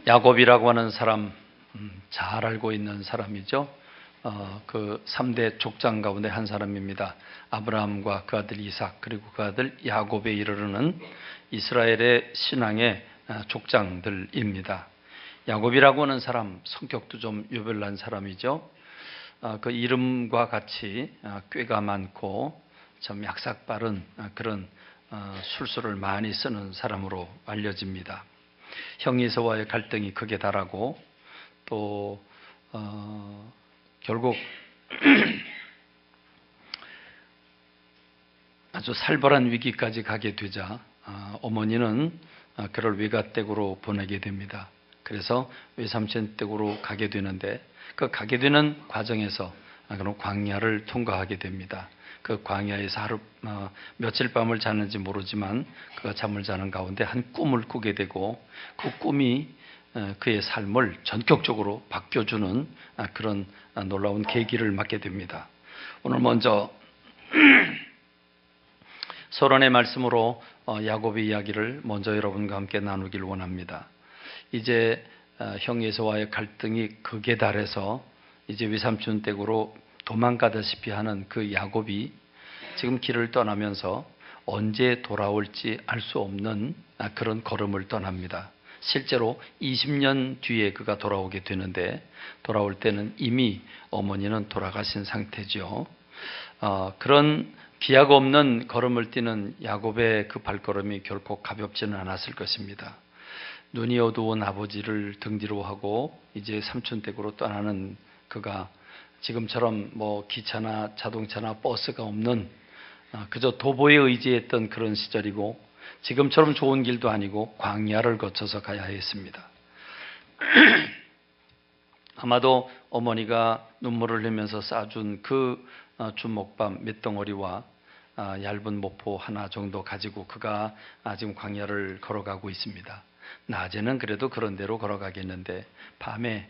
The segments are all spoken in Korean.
야곱이라고 하는 사람, 잘 알고 있는 사람이죠. 그 3대 족장 가운데 한 사람입니다. 아브라함과 그 아들 이삭 그리고 그 아들 야곱에 이르르는 이스라엘의 신앙의 족장들입니다. 야곱이라고 하는 사람, 성격도 좀 유별난 사람이죠. 그 이름과 같이 꾀가 많고 좀 약삭 빠른 그런 술수를 많이 쓰는 사람으로 알려집니다. 형에서와의 갈등이 극에 달하고 또 결국 아주 살벌한 위기까지 가게 되자 어머니는 그를 외가댁으로 보내게 됩니다. 그래서 외삼촌 댁으로 가게 되는데 그 가게 되는 과정에서 그런 광야를 통과하게 됩니다. 그 광야에서 며칠 밤을 자는지 모르지만 그가 잠을 자는 가운데 한 꿈을 꾸게 되고 그 꿈이 그의 삶을 전격적으로 바뀌어주는 그런 놀라운 계기를 맞게 됩니다. 오늘 먼저 서론의 말씀으로 야곱의 이야기를 먼저 여러분과 함께 나누길 원합니다. 이제 형 에서와의 갈등이 극에 달해서 이제 외삼촌 댁으로 도망가다시피 하는 그 야곱이 지금 길을 떠나면서 언제 돌아올지 알 수 없는 그런 걸음을 떠납니다. 실제로 20년 뒤에 그가 돌아오게 되는데 돌아올 때는 이미 어머니는 돌아가신 상태죠. 그런 기약 없는 걸음을 뛰는 야곱의 그 발걸음이 결코 가볍지는 않았을 것입니다. 눈이 어두운 아버지를 등 뒤로 하고 이제 삼촌 댁으로 떠나는 그가 지금처럼 뭐 기차나 자동차나 버스가 없는 그저 도보에 의지했던 그런 시절이고 지금처럼 좋은 길도 아니고 광야를 거쳐서 가야 했습니다. 아마도 어머니가 눈물을 흘리면서 싸준 그 주먹밥 몇 덩어리와 얇은 모포 하나 정도 가지고 그가 지금 광야를 걸어가고 있습니다. 낮에는 그래도 그런 대로 걸어가겠는데 밤에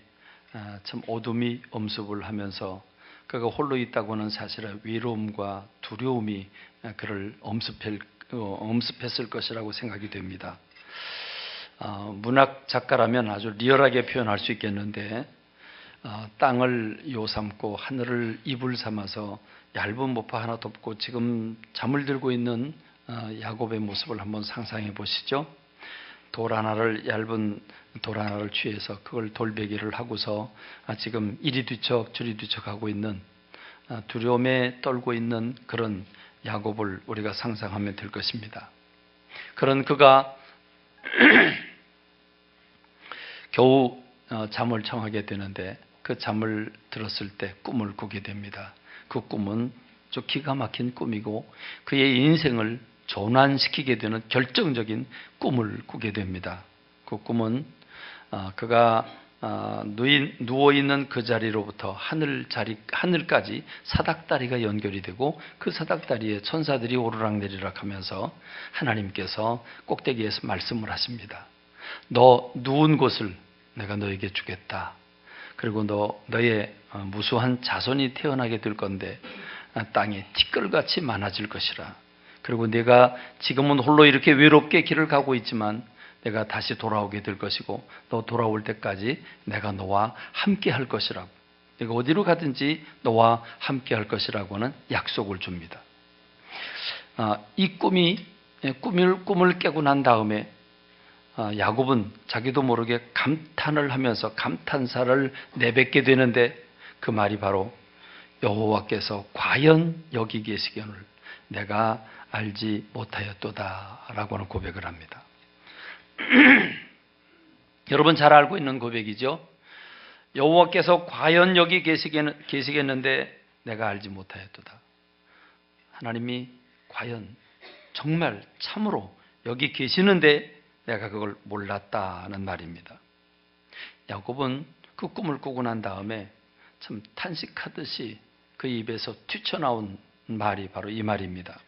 참 어둠이 엄습을 하면서 그가 홀로 있다고 하는 사실에 외로움과 두려움이 그를 엄습했을 것이라고 생각이 됩니다. 문학 작가라면 아주 리얼하게 표현할 수 있겠는데 땅을 요 삼고 하늘을 이불 삼아서 얇은 모파 하나 덮고 지금 잠을 들고 있는 야곱의 모습을 한번 상상해 보시죠. 얇은 돌 하나를 취해서 그걸 돌베개를 하고서 지금 이리 뒤척 저리 뒤척 하고 있는 두려움에 떨고 있는 그런 야곱을 우리가 상상하면 될 것입니다. 그런 그가 겨우 잠을 청하게 되는데 그 잠을 들었을 때 꿈을 꾸게 됩니다. 그 꿈은 좀 기가 막힌 꿈이고 그의 인생을 전환시키게 되는 결정적인 꿈을 꾸게 됩니다. 그 꿈은 그가 누워있는 그 자리로부터 하늘까지 사닥다리가 연결이 되고 그 사닥다리에 천사들이 오르락내리락 하면서 하나님께서 꼭대기에서 말씀을 하십니다. 너 누운 곳을 내가 너에게 주겠다. 그리고 너의 무수한 자손이 태어나게 될 건데 땅에 티끌같이 많아질 것이라. 그리고 내가 지금은 홀로 이렇게 외롭게 길을 가고 있지만 내가 다시 돌아오게 될 것이고 너 돌아올 때까지 내가 너와 함께 할 것이라고. 내가 어디로 가든지 너와 함께 할 것이라고 하는 약속을 줍니다. 이 꿈을 깨고 난 다음에 야곱은 자기도 모르게 감탄을 하면서 감탄사를 내뱉게 되는데 그 말이 바로 여호와께서 과연 여기 계시기를 내가 알지 못하였도다 라고 하는 고백을 합니다. 여러분 잘 알고 있는 고백이죠. 여호와께서 과연 여기 계시겠는데 내가 알지 못하였도다. 하나님이 과연 정말 참으로 여기 계시는데 내가 그걸 몰랐다는 말입니다. 야곱은 그 꿈을 꾸고 난 다음에 참 탄식하듯이 그 입에서 튀쳐나온 말이 바로 이 말입니다.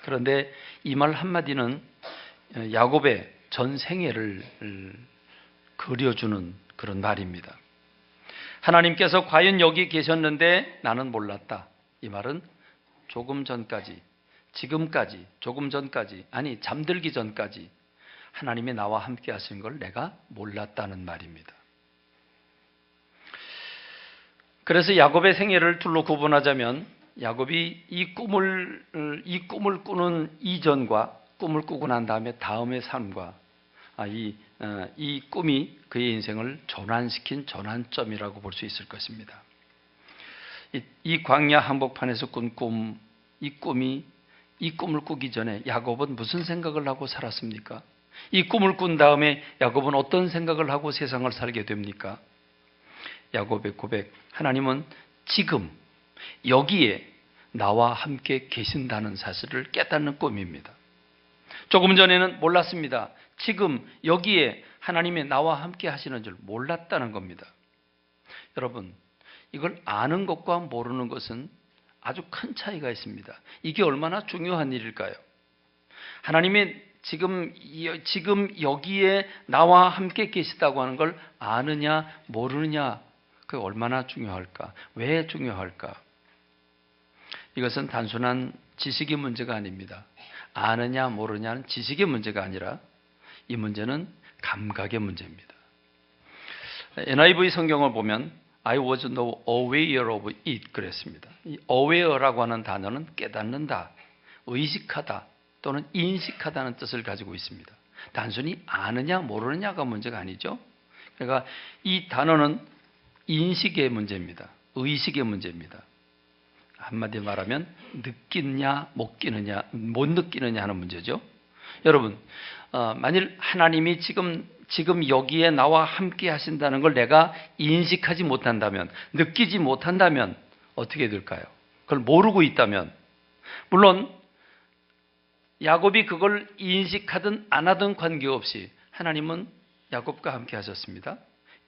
그런데 이 말 한마디는 야곱의 전 생애를 그려주는 그런 말입니다. 하나님께서 과연 여기 계셨는데 나는 몰랐다. 이 말은 조금 전까지, 지금까지, 조금 전까지, 아니 잠들기 전까지 하나님이 나와 함께 하신 걸 내가 몰랐다는 말입니다. 그래서 야곱의 생애를 둘로 구분하자면 야곱이 이 꿈을 꾸는 이전과 꿈을 꾸고 난 다음의 삶과 이 꿈이 그의 인생을 전환시킨 전환점이라고 볼 수 있을 것입니다. 이 광야 한복판에서 꾼 꿈, 이 꿈을 꾸기 전에 야곱은 무슨 생각을 하고 살았습니까? 이 꿈을 꾼 다음에 야곱은 어떤 생각을 하고 세상을 살게 됩니까? 야곱의 고백, 하나님은 지금 여기에 나와 함께 계신다는 사실을 깨닫는 꿈입니다. 조금 전에는 몰랐습니다. 지금 여기에 하나님이 나와 함께 하시는 줄 몰랐다는 겁니다. 여러분, 이걸 아는 것과 모르는 것은 아주 큰 차이가 있습니다. 이게 얼마나 중요한 일일까요? 하나님이 지금 여기에 나와 함께 계시다고 하는 걸 아느냐 모르느냐, 그게 얼마나 중요할까? 왜 중요할까? 이것은 단순한 지식의 문제가 아닙니다. 아느냐 모르냐는 지식의 문제가 아니라 이 문제는 감각의 문제입니다. NIV 성경을 보면 I was no aware of it 그랬습니다. 이 aware라고 하는 단어는 깨닫는다, 의식하다 또는 인식하다는 뜻을 가지고 있습니다. 단순히 아느냐 모르느냐가 문제가 아니죠. 그러니까 이 단어는 인식의 문제입니다. 의식의 문제입니다. 한마디로 말하면 느끼느냐 못 느끼느냐 하는 문제죠. 여러분, 만일 하나님이 지금 여기에 나와 함께 하신다는 걸 내가 인식하지 못한다면, 느끼지 못한다면 어떻게 될까요? 그걸 모르고 있다면, 물론 야곱이 그걸 인식하든 안 하든 관계없이 하나님은 야곱과 함께 하셨습니다.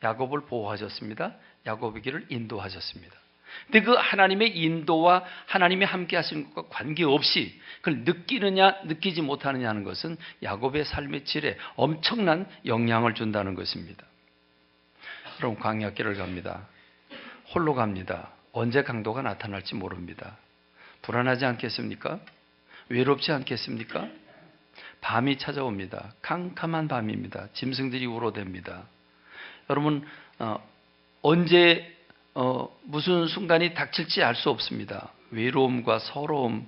야곱을 보호하셨습니다. 야곱의 길을 인도하셨습니다. 근데 그 하나님의 인도와 하나님이 함께 하시는 것과 관계없이 그걸 느끼느냐 느끼지 못하느냐 하는 것은 야곱의 삶의 질에 엄청난 영향을 준다는 것입니다. 여러분, 광야길을 갑니다. 홀로 갑니다. 언제 강도가 나타날지 모릅니다. 불안하지 않겠습니까? 외롭지 않겠습니까? 밤이 찾아옵니다. 캄캄한 밤입니다. 짐승들이 울어댑니다. 여러분, 언제 무슨 순간이 닥칠지 알 수 없습니다. 외로움과 서러움,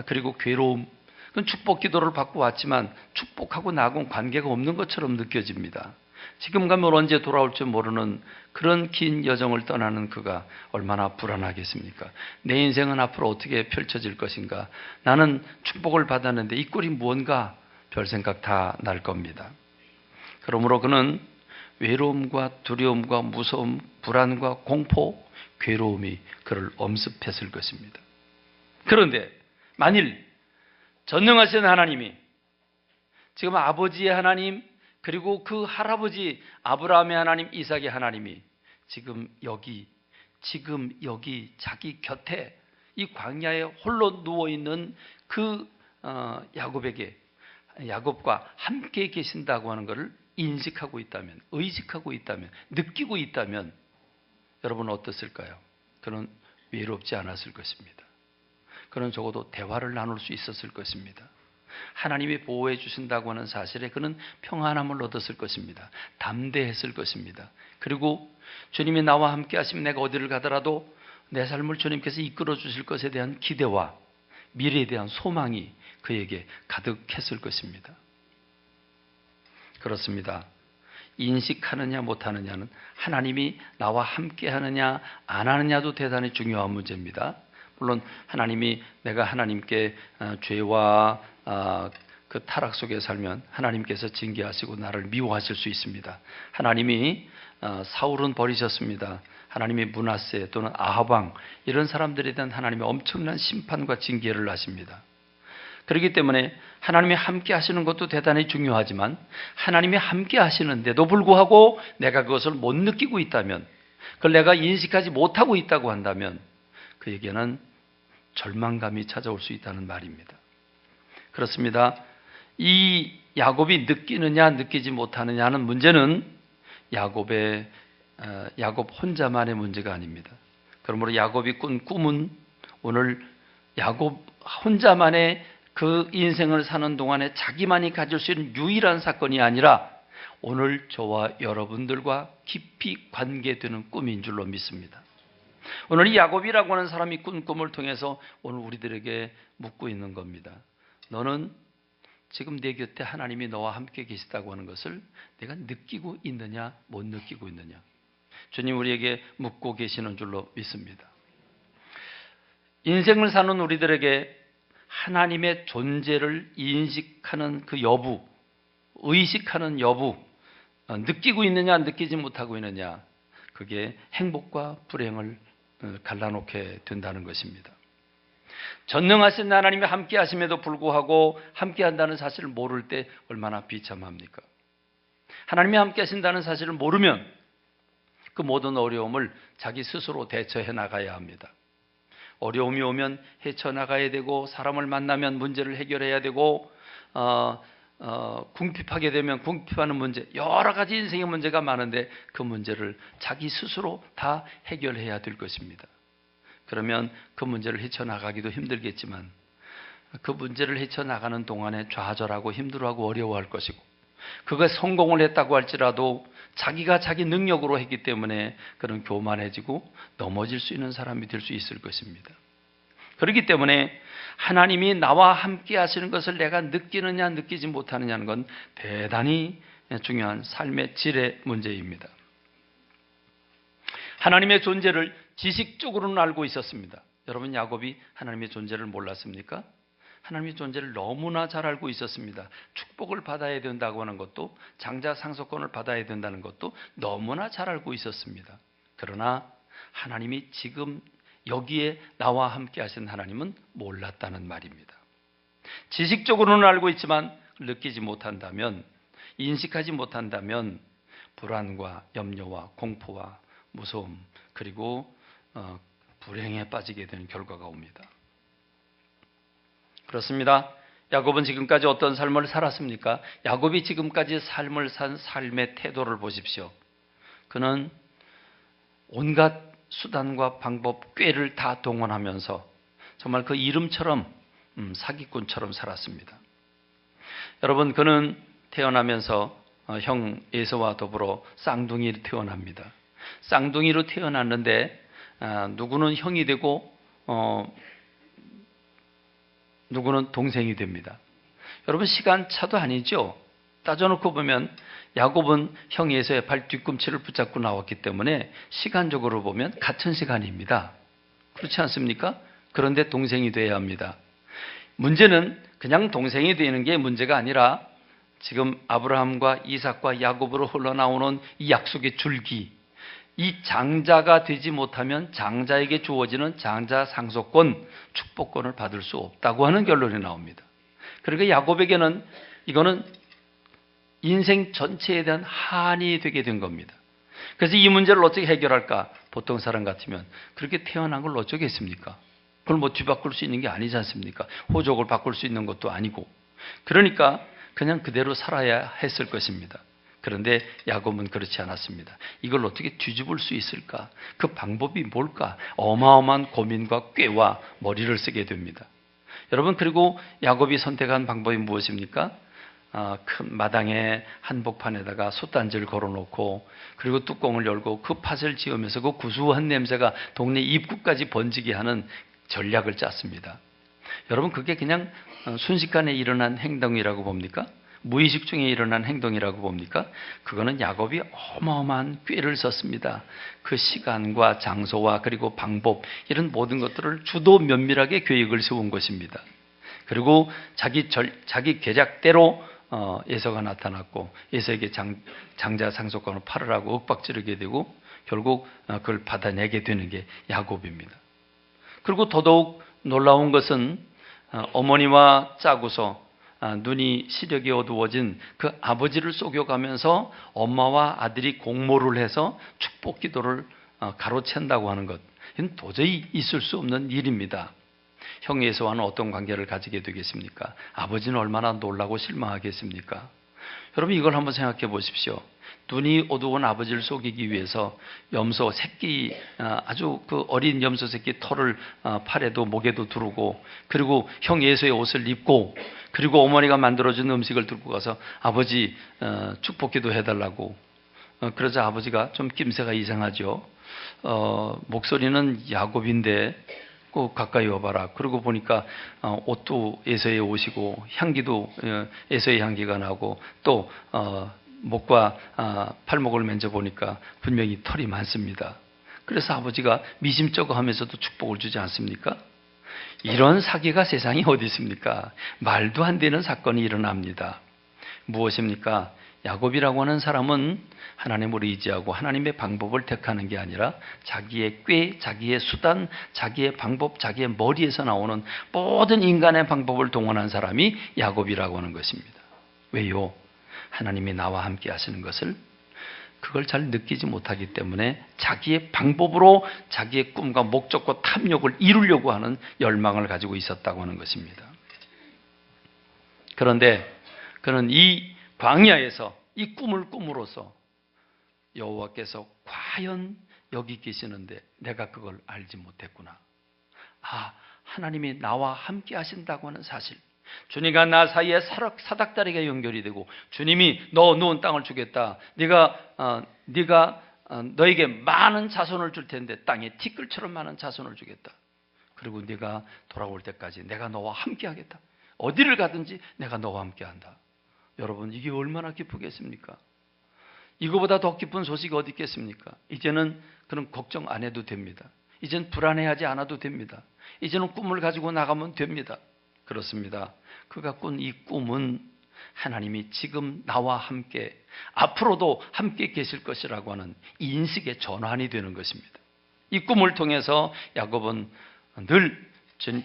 그리고 괴로움, 그건 축복 기도를 받고 왔지만 축복하고 나하고는 관계가 없는 것처럼 느껴집니다. 지금 가면 언제 돌아올 줄 모르는 그런 긴 여정을 떠나는 그가 얼마나 불안하겠습니까? 내 인생은 앞으로 어떻게 펼쳐질 것인가? 나는 축복을 받았는데 이 꼴이 무언가 별 생각 다 날 겁니다. 그러므로 그는 외로움과 두려움과 무서움, 불안과 공포, 괴로움이 그를 엄습했을 것입니다. 그런데 만일 전능하신 하나님이 지금 아버지의 하나님, 그리고 그 할아버지 아브라함의 하나님, 이삭의 하나님이 지금 여기 자기 곁에 이 광야에 홀로 누워있는 그 야곱과 함께 계신다고 하는 것을 인식하고 있다면, 의식하고 있다면, 느끼고 있다면 여러분은 어떻을까요? 그는 외롭지 않았을 것입니다. 그는 적어도 대화를 나눌 수 있었을 것입니다. 하나님이 보호해 주신다고 하는 사실에 그는 평안함을 얻었을 것입니다. 담대했을 것입니다. 그리고 주님이 나와 함께 하시면 내가 어디를 가더라도 내 삶을 주님께서 이끌어 주실 것에 대한 기대와 미래에 대한 소망이 그에게 가득했을 것입니다. 그렇습니다. 인식하느냐 못하느냐는 하나님이 나와 함께 하느냐 안 하느냐도 대단히 중요한 문제입니다. 물론 하나님이 내가 하나님께 죄와 그 타락 속에 살면 하나님께서 징계하시고 나를 미워하실 수 있습니다. 하나님이 사울은 버리셨습니다. 하나님이 므낫세 또는 아합 왕 이런 사람들에 대한 하나님의 엄청난 심판과 징계를 하십니다. 그렇기 때문에 하나님이 함께 하시는 것도 대단히 중요하지만 하나님이 함께 하시는데도 불구하고 내가 그것을 못 느끼고 있다면, 그걸 내가 인식하지 못하고 있다고 한다면 그에게는 절망감이 찾아올 수 있다는 말입니다. 그렇습니다. 이 야곱이 느끼느냐 느끼지 못하느냐는 문제는 야곱 혼자만의 문제가 아닙니다. 그러므로 야곱이 꾼 꿈은 오늘 야곱 혼자만의 그 인생을 사는 동안에 자기만이 가질 수 있는 유일한 사건이 아니라 오늘 저와 여러분들과 깊이 관계되는 꿈인 줄로 믿습니다. 오늘 이 야곱이라고 하는 사람이 꾼 꿈을 통해서 오늘 우리들에게 묻고 있는 겁니다. 너는 지금 내 곁에 하나님이 너와 함께 계시다고 하는 것을 내가 느끼고 있느냐, 못 느끼고 있느냐. 주님 우리에게 묻고 계시는 줄로 믿습니다. 인생을 사는 우리들에게 하나님의 존재를 인식하는 그 여부, 의식하는 여부, 느끼고 있느냐, 느끼지 못하고 있느냐, 그게 행복과 불행을 갈라놓게 된다는 것입니다. 전능하신 하나님이 함께 하심에도 불구하고 함께 한다는 사실을 모를 때 얼마나 비참합니까? 하나님이 함께 하신다는 사실을 모르면 그 모든 어려움을 자기 스스로 대처해 나가야 합니다. 어려움이 오면 헤쳐나가야 되고, 사람을 만나면 문제를 해결해야 되고, 궁핍하게 되면 궁핍하는 문제, 여러 가지 인생의 문제가 많은데 그 문제를 자기 스스로 다 해결해야 될 것입니다. 그러면 그 문제를 헤쳐나가기도 힘들겠지만 그 문제를 헤쳐나가는 동안에 좌절하고 힘들어하고 어려워할 것이고, 그가 성공을 했다고 할지라도 자기가 자기 능력으로 했기 때문에 그는 교만해지고 넘어질 수 있는 사람이 될 수 있을 것입니다. 그렇기 때문에 하나님이 나와 함께 하시는 것을 내가 느끼느냐 느끼지 못하느냐는 건 대단히 중요한 삶의 질의 문제입니다. 하나님의 존재를 지식적으로는 알고 있었습니다. 여러분, 야곱이 하나님의 존재를 몰랐습니까? 하나님의 존재를 너무나 잘 알고 있었습니다. 축복을 받아야 된다고 하는 것도, 장자 상속권을 받아야 된다는 것도 너무나 잘 알고 있었습니다. 그러나 하나님이 지금 여기에 나와 함께 하신 하나님은 몰랐다는 말입니다. 지식적으로는 알고 있지만 느끼지 못한다면, 인식하지 못한다면 불안과 염려와 공포와 무서움, 그리고 불행에 빠지게 되는 결과가 옵니다. 그렇습니다. 야곱은 지금까지 어떤 삶을 살았습니까? 야곱이 지금까지 삶을 산 삶의 태도를 보십시오. 그는 온갖 수단과 방법, 꾀를 다 동원하면서 정말 그 이름처럼 사기꾼처럼 살았습니다. 여러분, 그는 태어나면서 형 에서와 더불어 쌍둥이로 태어납니다. 쌍둥이로 태어났는데 누구는 형이 되고 누구는 동생이 됩니다. 여러분, 시간차도 아니죠. 따져놓고 보면 야곱은 형 에서의 발 뒤꿈치를 붙잡고 나왔기 때문에 시간적으로 보면 같은 시간입니다. 그렇지 않습니까? 그런데 동생이 돼야 합니다. 문제는 그냥 동생이 되는 게 문제가 아니라 지금 아브라함과 이삭과 야곱으로 흘러나오는 이 약속의 줄기, 이 장자가 되지 못하면 장자에게 주어지는 장자 상속권, 축복권을 받을 수 없다고 하는 결론이 나옵니다. 그러니까 야곱에게는 이거는 인생 전체에 대한 한이 되게 된 겁니다. 그래서 이 문제를 어떻게 해결할까? 보통 사람 같으면 그렇게 태어난 걸 어쩌겠습니까? 그걸 뭐 뒤바꿀 수 있는 게 아니지 않습니까? 호적을 바꿀 수 있는 것도 아니고. 그러니까 그냥 그대로 살아야 했을 것입니다. 그런데 야곱은 그렇지 않았습니다. 이걸 어떻게 뒤집을 수 있을까? 그 방법이 뭘까? 어마어마한 고민과 꾀와 머리를 쓰게 됩니다. 여러분, 그리고 야곱이 선택한 방법이 무엇입니까? 큰 마당에 한복판에다가 솥단지를 걸어놓고, 그리고 뚜껑을 열고 그 팥을 지으면서 그 구수한 냄새가 동네 입구까지 번지게 하는 전략을 짰습니다. 여러분, 그게 그냥 순식간에 일어난 행동이라고 봅니까? 무의식 중에 일어난 행동이라고 봅니까? 그거는 야곱이 어마어마한 꾀를 썼습니다. 그 시간과 장소와 그리고 방법, 이런 모든 것들을 주도 면밀하게 계획을 세운 것입니다. 그리고 자기 계략대로 에서가 나타났고, 에서에게 장자 상속권을 팔으라고 윽박지르게 되고 결국 그걸 받아내게 되는 게 야곱입니다. 그리고 더더욱 놀라운 것은 어머니와 짜고서 눈이 시력이 어두워진 그 아버지를 속여가면서 엄마와 아들이 공모를 해서 축복 기도를 가로챈다고 하는 것, 이건 도저히 있을 수 없는 일입니다. 형 에서와는 어떤 관계를 가지게 되겠습니까? 아버지는 얼마나 놀라고 실망하겠습니까? 여러분, 이걸 한번 생각해 보십시오. 눈이 어두운 아버지를 속이기 위해서 염소 새끼, 아주 그 어린 염소 새끼 털을 팔에도 목에도 두르고, 그리고 형 예수의 옷을 입고, 그리고 어머니가 만들어준 음식을 들고 가서 아버지 축복기도 해달라고. 그러자 아버지가 좀 낌새가 이상하죠. 목소리는 야곱인데 꼭 가까이 와봐라. 그러고 보니까 옷도 에서의 옷이고 향기도 에서의 향기가 나고, 또 목과 팔목을 만져보니까 분명히 털이 많습니다. 그래서 아버지가 미심쩍어 하면서도 축복을 주지 않습니까? 이런 사기가 세상에 어디 있습니까? 말도 안 되는 사건이 일어납니다. 무엇입니까? 야곱이라고 하는 사람은 하나님을 의지하고 하나님의 방법을 택하는 게 아니라 자기의 꾀, 자기의 수단, 자기의 방법, 자기의 머리에서 나오는 모든 인간의 방법을 동원한 사람이 야곱이라고 하는 것입니다. 왜요? 하나님이 나와 함께 하시는 것을 그걸 잘 느끼지 못하기 때문에 자기의 방법으로 자기의 꿈과 목적과 탐욕을 이루려고 하는 열망을 가지고 있었다고 하는 것입니다. 그런데 그는 이 광야에서 이 꿈을 꿈으로써 여호와께서 과연 여기 계시는데 내가 그걸 알지 못했구나. 하나님이 나와 함께 하신다고 하는 사실, 주님과 나 사이에 사닥다리가 연결이 되고, 주님이 너 누운 땅을 주겠다. 네가 너에게 많은 자손을 줄 텐데 땅에 티끌처럼 많은 자손을 주겠다. 그리고 네가 돌아올 때까지 내가 너와 함께 하겠다. 어디를 가든지 내가 너와 함께 한다. 여러분, 이게 얼마나 기쁘겠습니까? 이거보다 더 기쁜 소식이 어디 있겠습니까? 이제는 그런 걱정 안 해도 됩니다. 이제는 불안해하지 않아도 됩니다. 이제는 꿈을 가지고 나가면 됩니다. 그렇습니다. 그가 꾼 이 꿈은 하나님이 지금 나와 함께, 앞으로도 함께 계실 것이라고 하는 인식의 전환이 되는 것입니다. 이 꿈을 통해서 야곱은 늘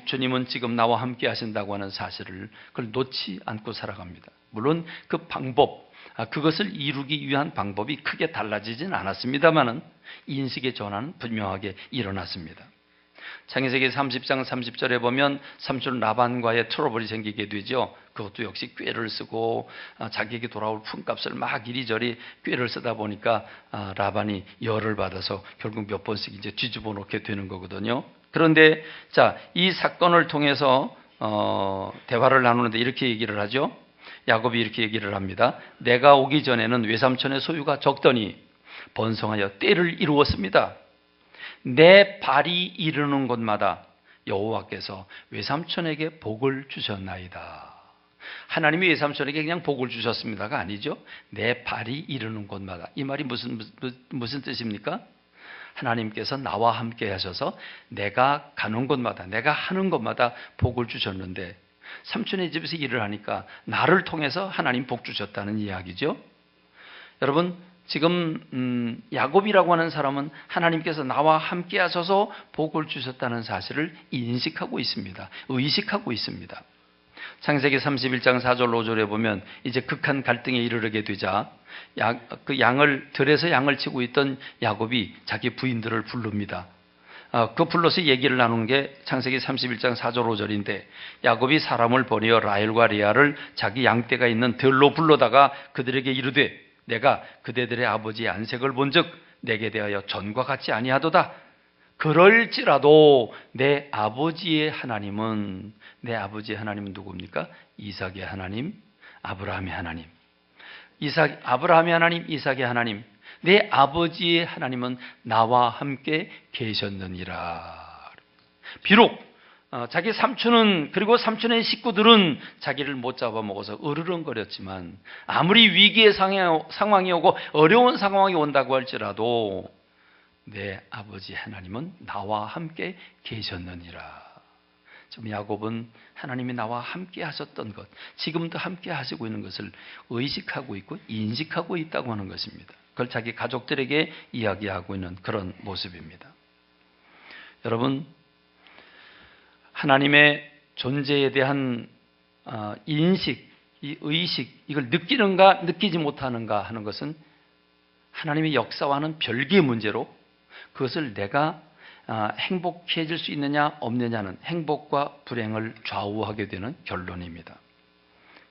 주님은 지금 나와 함께 하신다고 하는 사실을 그걸 놓지 않고 살아갑니다. 물론 그 방법, 그것을 이루기 위한 방법이 크게 달라지진 않았습니다만은 인식의 전환은 분명하게 일어났습니다. 창세기 30장 30절에 보면 삼촌 라반과의 트러블이 생기게 되죠. 그것도 역시 꾀를 쓰고 자기에게 돌아올 품값을 막 이리저리 꾀를 쓰다 보니까 라반이 열을 받아서 결국 몇 번씩 이제 뒤집어 놓게 되는 거거든요. 그런데 이 사건을 통해서 대화를 나누는데 이렇게 얘기를 하죠. 야곱이 이렇게 얘기를 합니다. 내가 오기 전에는 외삼촌의 소유가 적더니 번성하여 때를 이루었습니다. 내 발이 이르는 곳마다 여호와께서 외삼촌에게 복을 주셨나이다. 하나님이 외삼촌에게 그냥 복을 주셨습니다가 아니죠. 내 발이 이르는 곳마다. 이 말이 무슨 뜻입니까? 하나님께서 나와 함께 하셔서 내가 가는 곳마다, 내가 하는 곳마다 복을 주셨는데, 삼촌의 집에서 일을 하니까 나를 통해서 하나님 복 주셨다는 이야기죠. 여러분, 지금 야곱이라고 하는 사람은 하나님께서 나와 함께 하셔서 복을 주셨다는 사실을 인식하고 있습니다. 의식하고 있습니다. 창세기 31장 4절 5절에 보면 이제 극한 갈등에 이르게 되자 들에서 양을 치고 있던 야곱이 자기 부인들을 부릅니다. 그 불러서 얘기를 나누는 게 창세기 31장 4절 5절인데, 야곱이 사람을 보내어 라헬과 레아를 자기 양떼가 있는 들로 불러다가 그들에게 이르되 내가 그대들의 아버지의 안색을 본즉 내게 대하여 전과 같지 아니하도다. 그럴지라도 내 아버지의 하나님은 누굽니까? 이삭의 하나님, 아브라함의 하나님. 아브라함의 하나님, 이삭의 하나님, 내 아버지의 하나님은 나와 함께 계셨느니라. 비록 자기 삼촌은, 그리고 삼촌의 식구들은 자기를 못 잡아먹어서 으르렁거렸지만, 아무리 위기의 상황이 오고 어려운 상황이 온다고 할지라도 내 아버지 하나님은 나와 함께 계셨느니라. 지금 야곱은 하나님이 나와 함께 하셨던 것, 지금도 함께 하시고 있는 것을 의식하고 있고 인식하고 있다고 하는 것입니다. 그걸 자기 가족들에게 이야기하고 있는 그런 모습입니다. 여러분, 하나님의 존재에 대한 인식, 이 의식, 이걸 느끼는가 느끼지 못하는가 하는 것은 하나님의 역사와는 별개의 문제로, 그것을 내가 행복해질 수 있느냐 없느냐는 행복과 불행을 좌우하게 되는 결론입니다.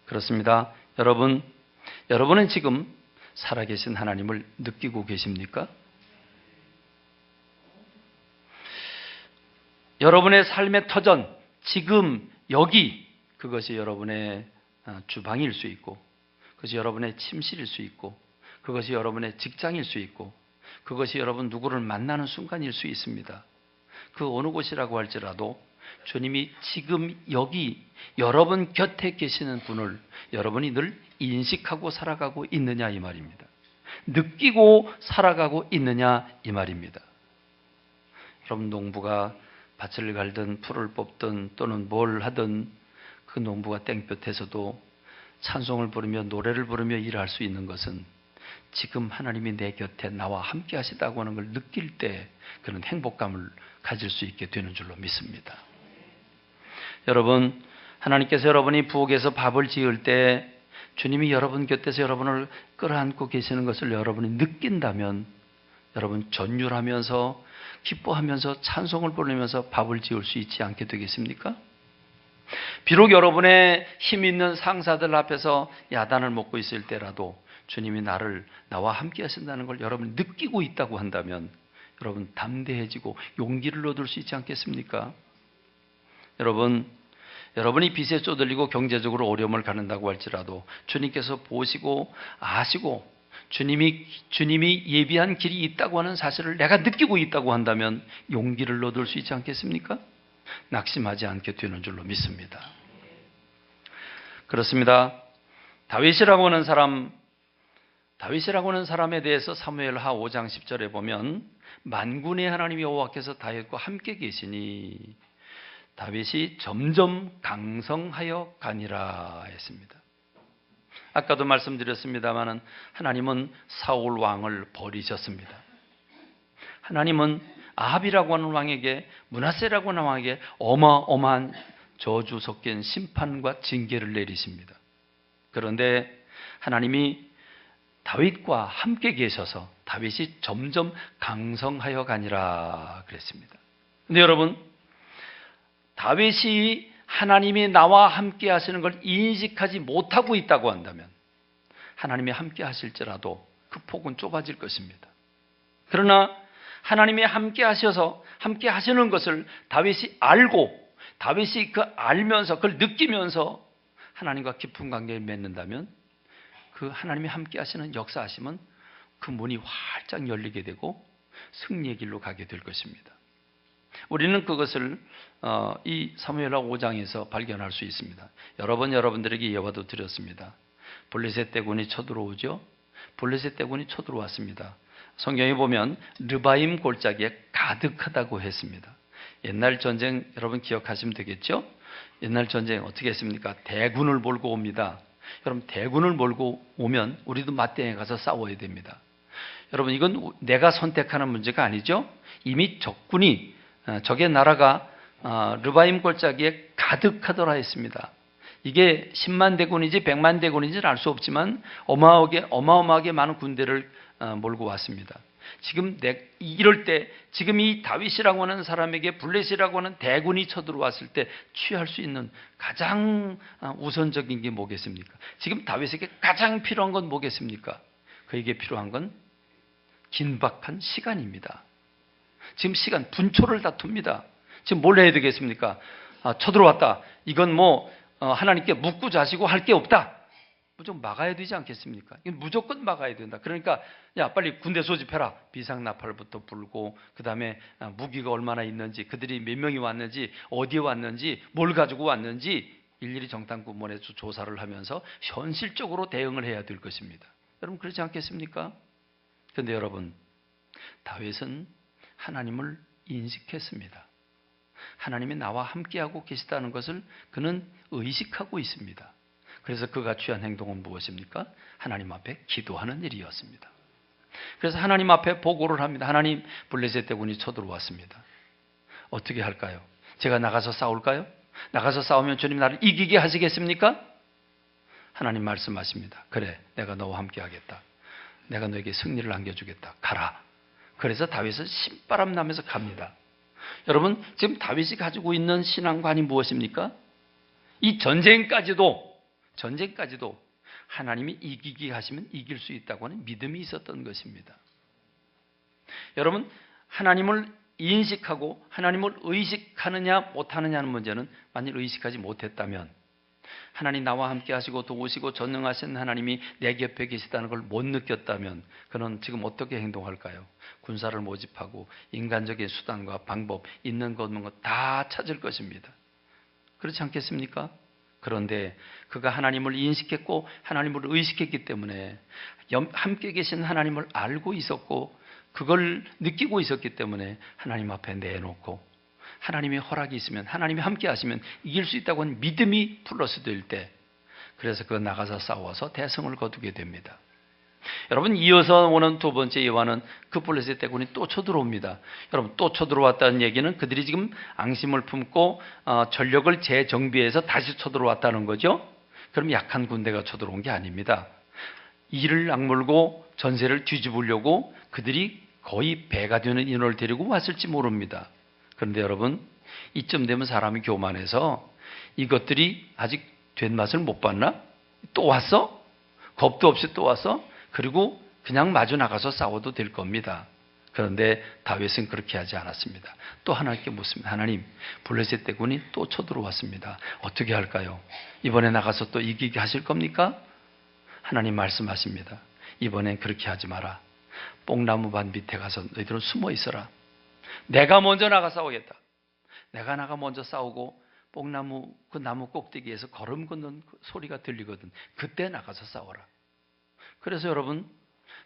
그렇습니다. 여러분은 지금 살아계신 하나님을 느끼고 계십니까? 여러분의 삶의 터전, 지금 여기, 그것이 여러분의 주방일 수 있고, 그것이 여러분의 침실일 수 있고, 그것이 여러분의 직장일 수 있고, 그것이 여러분 누구를 만나는 순간일 수 있습니다. 그 어느 곳이라고 할지라도 주님이 지금 여기 여러분 곁에 계시는 분을 여러분이 늘 인식하고 살아가고 있느냐 이 말입니다. 느끼고 살아가고 있느냐 이 말입니다. 여러분 농부가 밭을 갈든 풀을 뽑든 또는 뭘 하든 그 농부가 땡볕에서도 찬송을 부르며 노래를 부르며 일할 수 있는 것은 지금 하나님이 내 곁에 나와 함께 하시다고 하는 걸 느낄 때 그런 행복감을 가질 수 있게 되는 줄로 믿습니다. 여러분, 하나님께서 여러분이 부엌에서 밥을 지을 때 주님이 여러분 곁에서 여러분을 끌어안고 계시는 것을 여러분이 느낀다면 여러분 전율하면서 기뻐하면서 찬송을 부르면서 밥을 지을 수 있지 않게 되겠습니까? 비록 여러분의 힘 있는 상사들 앞에서 야단을 먹고 있을 때라도 주님이 나와 함께 하신다는 걸 여러분이 느끼고 있다고 한다면 여러분 담대해지고 용기를 얻을 수 있지 않겠습니까? 여러분이 빚에 쪼들리고 경제적으로 어려움을 갖는다고 할지라도 주님께서 보시고 아시고 주님이 예비한 길이 있다고 하는 사실을 내가 느끼고 있다고 한다면 용기를 얻을 수 있지 않겠습니까? 낙심하지 않게 되는 줄로 믿습니다. 그렇습니다. 다윗이라고 하는 사람에 대해서 사무엘하 5장 10절에 보면 만군의 하나님 여호와께서 다윗과 함께 계시니 다윗이 점점 강성하여 가니라 했습니다. 아까도 말씀드렸습니다마는 하나님은 사울 왕을 버리셨습니다. 하나님은 아합이라고 하는 왕에게 므낫세라고 하는 왕에게 어마어마한 저주 섞인 심판과 징계를 내리십니다. 그런데 하나님이 다윗과 함께 계셔서 다윗이 점점 강성하여 가니라 그랬습니다. 근데 여러분, 다윗이 하나님이 나와 함께 하시는 걸 인식하지 못하고 있다고 한다면 하나님이 함께 하실지라도 그 폭은 좁아질 것입니다. 그러나 하나님이 함께 하셔서 함께 하시는 것을 다윗이 알고 다윗이 알면서 그걸 느끼면서 하나님과 깊은 관계를 맺는다면 그 하나님이 함께 하시는 역사하심은 그 문이 활짝 열리게 되고 승리의 길로 가게 될 것입니다. 우리는 그것을 이 사무엘하 5장에서 발견할 수 있습니다. 여러 번 여러분들에게 예화도 드렸습니다. 블레셋 대군이 쳐들어오죠. 블레셋 대군이 쳐들어왔습니다. 성경에 보면 르바임 골짜기에 가득하다고 했습니다. 옛날 전쟁 여러분 기억하시면 되겠죠? 옛날 전쟁 어떻게 했습니까? 대군을 몰고 옵니다. 여러분 대군을 몰고 오면 우리도 맞대에 가서 싸워야 됩니다. 여러분 이건 내가 선택하는 문제가 아니죠. 이미 적의 나라가 르바임 골짜기에 가득하더라 했습니다. 이게 10만 대군인지 100만 대군인지는 알 수 없지만 어마어마하게 많은 군대를 몰고 왔습니다. 이럴 때 지금 이 다윗이라고 하는 사람에게 블레셋이라고 하는 대군이 쳐들어왔을 때 취할 수 있는 가장 우선적인 게 뭐겠습니까? 지금 다윗에게 가장 필요한 건 뭐겠습니까? 그에게 필요한 건 긴박한 시간입니다. 지금 시간, 분초를 다툽니다. 지금 뭘 해야 되겠습니까? 쳐들어왔다. 이건 하나님께 묻고 자시고 할 게 없다. 무조건 막아야 되지 않겠습니까? 이건 무조건 막아야 된다. 그러니까 야 빨리 군대 소집해라. 비상나팔부터 불고 그 다음에 무기가 얼마나 있는지 그들이 몇 명이 왔는지 어디에 왔는지 뭘 가지고 왔는지 일일이 정탐구문에서 조사를 하면서 현실적으로 대응을 해야 될 것입니다. 여러분 그렇지 않겠습니까? 그런데 여러분 다윗은 하나님을 인식했습니다. 하나님이 나와 함께하고 계시다는 것을 그는 의식하고 있습니다. 그래서 그가 취한 행동은 무엇입니까? 하나님 앞에 기도하는 일이었습니다. 그래서 하나님 앞에 보고를 합니다. 하나님, 블레셋 대군이 쳐들어왔습니다. 어떻게 할까요? 제가 나가서 싸울까요? 나가서 싸우면 주님 나를 이기게 하시겠습니까? 하나님 말씀하십니다. 그래, 내가 너와 함께 하겠다. 내가 너에게 승리를 안겨주겠다. 가라. 그래서 다윗은 신바람 나면서 갑니다. 여러분, 지금 다윗이 가지고 있는 신앙관이 무엇입니까? 이 전쟁까지도 하나님이 이기게 하시면 이길 수 있다고 하는 믿음이 있었던 것입니다. 여러분, 하나님을 인식하고 하나님을 의식하느냐 못하느냐는 문제는 만일 의식하지 못했다면, 하나님 나와 함께 하시고 도우시고 전능하신 하나님이 내 곁에 계시다는 걸 못 느꼈다면 그는 지금 어떻게 행동할까요? 군사를 모집하고 인간적인 수단과 방법, 있는 것 없는 것 다 찾을 것입니다. 그렇지 않겠습니까? 그런데 그가 하나님을 인식했고 하나님을 의식했기 때문에 함께 계신 하나님을 알고 있었고 그걸 느끼고 있었기 때문에 하나님 앞에 내놓고 하나님의 허락이 있으면, 하나님이 함께 하시면 이길 수 있다고 하는 믿음이 플러스 될 때, 그래서 그 나가서 싸워서 대성을 거두게 됩니다. 여러분, 이어서 오는 두 번째 예화는 그 블레셋 대군이 또 쳐들어옵니다. 여러분, 또 쳐들어왔다는 얘기는 그들이 지금 앙심을 품고 전력을 재정비해서 다시 쳐들어왔다는 거죠. 그럼 약한 군대가 쳐들어온 게 아닙니다. 이를 악물고 전세를 뒤집으려고 그들이 거의 배가 되는 인원을 데리고 왔을지 모릅니다. 그런데 여러분, 이쯤 되면 사람이 교만해서 이것들이 아직 된 맛을 못 봤나? 또 왔어? 겁도 없이 또 왔어? 그리고 그냥 마주 나가서 싸워도 될 겁니다. 그런데 다윗은 그렇게 하지 않았습니다. 또 하나님께 묻습니다. 하나님, 블레셋 대군이 또 쳐들어왔습니다. 어떻게 할까요? 이번에 나가서 또 이기게 하실 겁니까? 하나님 말씀하십니다. 이번엔 그렇게 하지 마라. 뽕나무밭 밑에 가서 너희들은 숨어 있어라. 내가 먼저 나가 싸우겠다. 내가 나가 먼저 싸우고 뽕나무 그 나무 꼭대기에서 걸음 걷는 소리가 들리거든. 그때 나가서 싸워라. 그래서 여러분,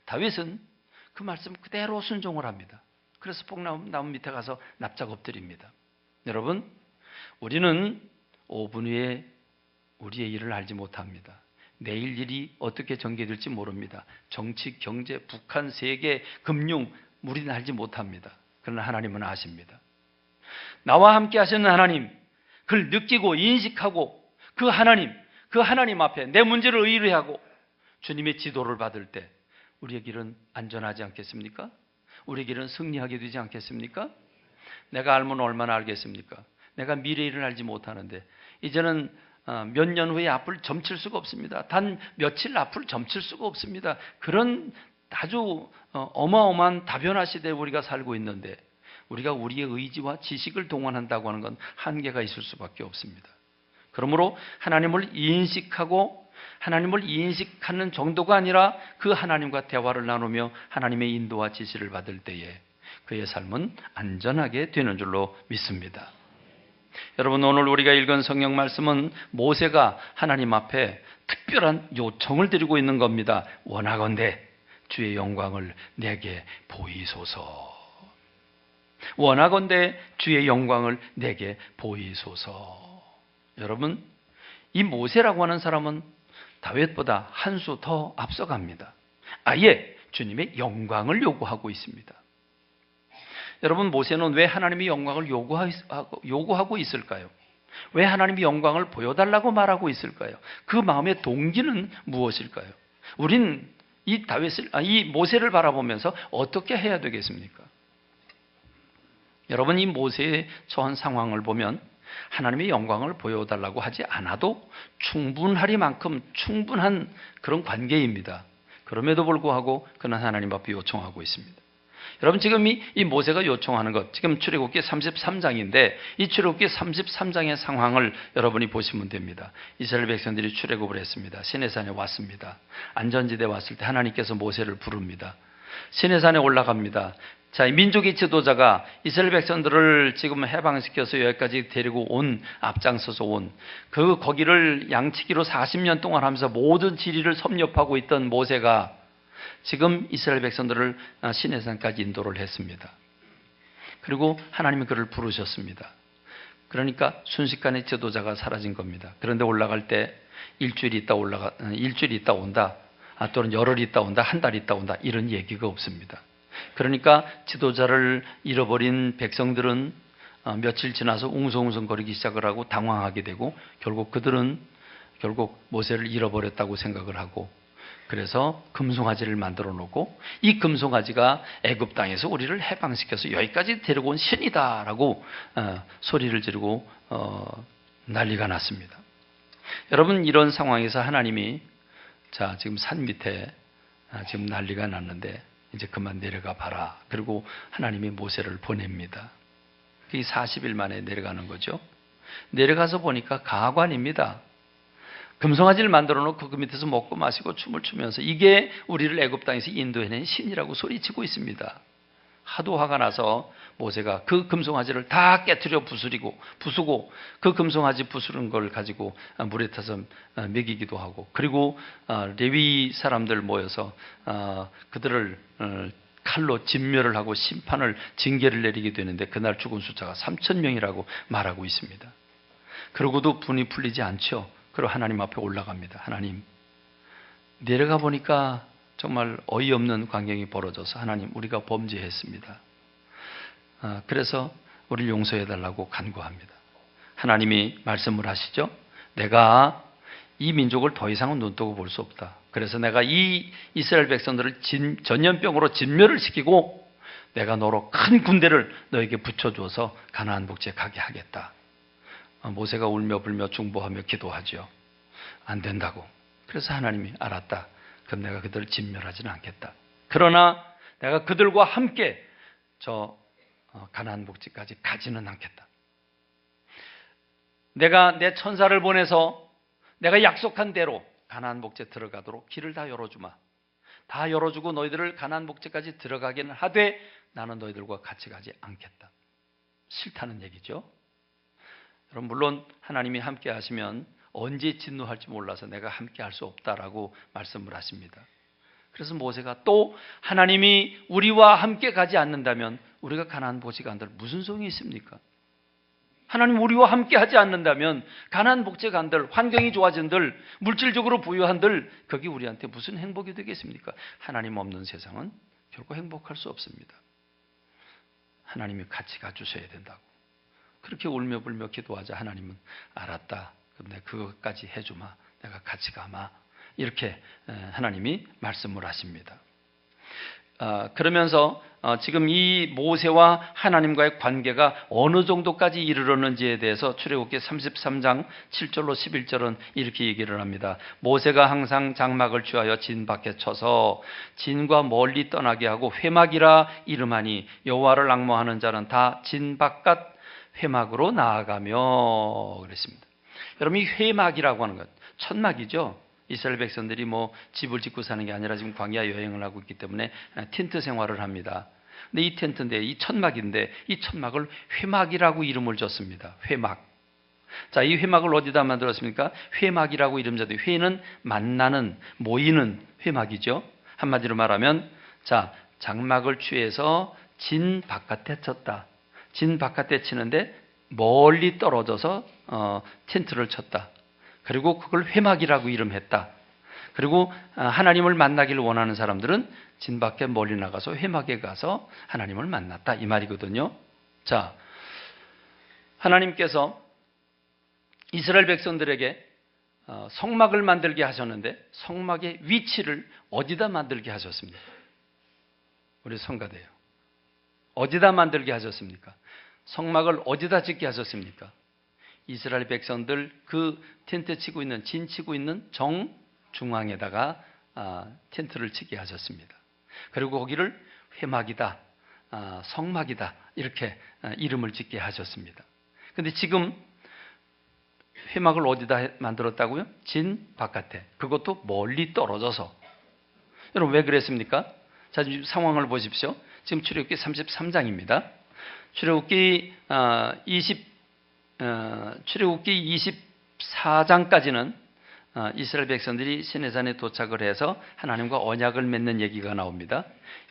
다윗은 그 말씀 그대로 순종을 합니다. 그래서 뽕나무 밑에 가서 납작 엎드립니다. 여러분, 우리는 5분 후에 우리의 일을 알지 못합니다. 내일 일이 어떻게 전개될지 모릅니다. 정치, 경제, 북한, 세계, 금융, 우리는 알지 못합니다. 그러나 하나님은 아십니다. 나와 함께 하시는 하나님, 그걸 느끼고 인식하고 그 하나님 앞에 내 문제를 의뢰하고 주님의 지도를 받을 때 우리의 길은 안전하지 않겠습니까? 우리의 길은 승리하게 되지 않겠습니까? 내가 알면 얼마나 알겠습니까? 내가 미래 일을 알지 못하는데 이제는 몇 년 후에 앞을 점칠 수가 없습니다. 단 며칠 앞을 점칠 수가 없습니다. 그런 아주 어마어마한 다변화 시대에 우리가 살고 있는데 우리가 우리의 의지와 지식을 동원한다고 하는 건 한계가 있을 수밖에 없습니다. 그러므로 하나님을 인식하는 정도가 아니라 그 하나님과 대화를 나누며 하나님의 인도와 지시를 받을 때에 그의 삶은 안전하게 되는 줄로 믿습니다. 여러분, 오늘 우리가 읽은 성경 말씀은 모세가 하나님 앞에 특별한 요청을 드리고 있는 겁니다. 원하건대 주의 영광을 내게 보이소서. 원하건대 주의 영광을 내게 보이소서. 여러분, 이 모세라고 하는 사람은 다윗보다 한 수 더 앞서갑니다. 아예 주님의 영광을 요구하고 있습니다. 여러분, 모세는 왜 하나님의 영광을 요구하고 있을까요? 왜 하나님의 영광을 보여달라고 말하고 있을까요? 그 마음의 동기는 무엇일까요? 우린 이 모세를 바라보면서 어떻게 해야 되겠습니까? 여러분, 이 모세의 처한 상황을 보면 하나님의 영광을 보여달라고 하지 않아도 충분하리만큼 충분한 그런 관계입니다. 그럼에도 불구하고 그는 하나님 앞에 요청하고 있습니다. 여러분, 지금 이 모세가 요청하는 것, 지금 출애굽기 33장인데 이 출애굽기 33장의 상황을 여러분이 보시면 됩니다. 이스라엘 백성들이 출애굽을 했습니다. 시내산에 왔습니다. 안전지대에 왔을 때 하나님께서 모세를 부릅니다. 시내산에 올라갑니다. 자, 민족의 지도자가 이스라엘 백성들을 지금 해방시켜서 여기까지 데리고 앞장서서 거기를 양치기로 40년 동안 하면서 모든 지리를 섭렵하고 있던 모세가 지금 이스라엘 백성들을 시내산까지 인도를 했습니다. 그리고 하나님이 그를 부르셨습니다. 그러니까 순식간에 지도자가 사라진 겁니다. 그런데 올라갈 때 일주일 있다 온다, 또는 열흘 있다 온다, 한 달 있다 온다, 이런 얘기가 없습니다. 그러니까 지도자를 잃어버린 백성들은 며칠 지나서 웅성웅성거리기 시작을 하고 당황하게 되고 결국 모세를 잃어버렸다고 생각을 하고, 그래서 금송아지를 만들어 놓고 이 금송아지가 애굽 땅에서 우리를 해방시켜서 여기까지 데려온 신이다라고 소리를 지르고 난리가 났습니다. 여러분, 이런 상황에서 하나님이 자, 지금 산 밑에 지금 난리가 났는데 이제 그만 내려가 봐라. 그리고 하나님이 모세를 보냅니다. 그게 40일 만에 내려가는 거죠. 내려가서 보니까 가관입니다. 금송아지를 만들어 놓고 그 밑에서 먹고 마시고 춤을 추면서 이게 우리를 애굽 땅에서 인도해낸 신이라고 소리치고 있습니다. 하도 화가 나서 모세가 그 금송아지를 다 깨트려 부수고 그 금송아지 부수는 걸 가지고 물에 타서 먹이기도 하고, 그리고 레위 사람들 모여서 그들을 칼로 진멸을 하고 심판을 징계를 내리게 되는데 그날 죽은 숫자가 3,000명이라고 말하고 있습니다. 그러고도 분이 풀리지 않죠. 그리고 하나님 앞에 올라갑니다. 하나님, 내려가 보니까 정말 어이없는 광경이 벌어져서 하나님, 우리가 범죄했습니다. 그래서 우리를 용서해달라고 간구합니다. 하나님이 말씀을 하시죠. 내가 이 민족을 더 이상은 눈뜨고 볼 수 없다. 그래서 내가 이 이스라엘 백성들을 전염병으로 진멸을 시키고 내가 너로 큰 군대를 너에게 붙여줘서 가나안 복지에 가게 하겠다. 모세가 울며 불며 중보하며 기도하죠. 안 된다고. 그래서 하나님이 알았다. 그럼 내가 그들을 진멸하지는 않겠다. 그러나 내가 그들과 함께 저 가나안 복지까지 가지는 않겠다. 내가 내 천사를 보내서 내가 약속한 대로 가나안 복지에 들어가도록 길을 다 열어주마. 다 열어주고 너희들을 가나안 복지까지 들어가기는 하되 나는 너희들과 같이 가지 않겠다. 싫다는 얘기죠. 여러분, 물론 하나님이 함께 하시면 언제 진노할지 몰라서 내가 함께 할 수 없다라고 말씀을 하십니다. 그래서 모세가 또 하나님이 우리와 함께 가지 않는다면 우리가 가나안 복지가 안될 무슨 소용이 있습니까? 하나님 우리와 함께 하지 않는다면 가나안 복지가 안될 환경이 좋아진들 물질적으로 부유한들 거기 우리한테 무슨 행복이 되겠습니까? 하나님 없는 세상은 결코 행복할 수 없습니다. 하나님이 같이 가주셔야 된다고. 그렇게 울며 불며 기도하자 하나님은 알았다. 그럼 내가 그것까지 해주마. 내가 같이 가마. 이렇게 하나님이 말씀을 하십니다. 그러면서 지금 이 모세와 하나님과의 관계가 어느 정도까지 이르렀는지에 대해서 출애굽기 33장 7절로 11절은 이렇게 얘기를 합니다. 모세가 항상 장막을 취하여 진 밖에 쳐서 진과 멀리 떠나게 하고 회막이라 이름하니 여호와를 앙모하는 자는 다 진 바깥 회막으로 나아가며 그랬습니다. 여러분, 이 회막이라고 하는 것 천막이죠. 이스라엘 백성들이 뭐 집을 짓고 사는 게 아니라 지금 광야 여행을 하고 있기 때문에 텐트 생활을 합니다. 근데 이 텐트인데 이 천막인데 이 천막을 회막이라고 이름을 줬습니다. 회막. 자, 이 회막을 어디다 만들었습니까? 회막이라고 이름 줬는데 회는 만나는 모이는 회막이죠. 한마디로 말하면 자, 장막을 취해서 진 바깥에 쳤다. 진 바깥에 치는데 멀리 떨어져서 텐트를 쳤다. 그리고 그걸 회막이라고 이름했다. 그리고 하나님을 만나기를 원하는 사람들은 진 밖에 멀리 나가서 회막에 가서 하나님을 만났다. 이 말이거든요. 자, 하나님께서 이스라엘 백성들에게 성막을 만들게 하셨는데 성막의 위치를 어디다 만들게 하셨습니까? 우리 성가대요. 어디다 만들게 하셨습니까? 성막을 어디다 짓게 하셨습니까? 이스라엘 백성들 그 텐트 치고 있는 진 치고 있는 정중앙에다가 텐트를 치게 하셨습니다. 그리고 거기를 회막이다, 성막이다 이렇게 이름을 짓게 하셨습니다. 그런데 지금 회막을 어디다 만들었다고요? 진 바깥에. 그것도 멀리 떨어져서. 여러분 왜 그랬습니까? 자, 지금 상황을 보십시오. 지금 출애굽기 33장입니다. 출애굽기 24장까지는 이스라엘 백성들이 시내산에 도착을 해서 하나님과 언약을 맺는 얘기가 나옵니다.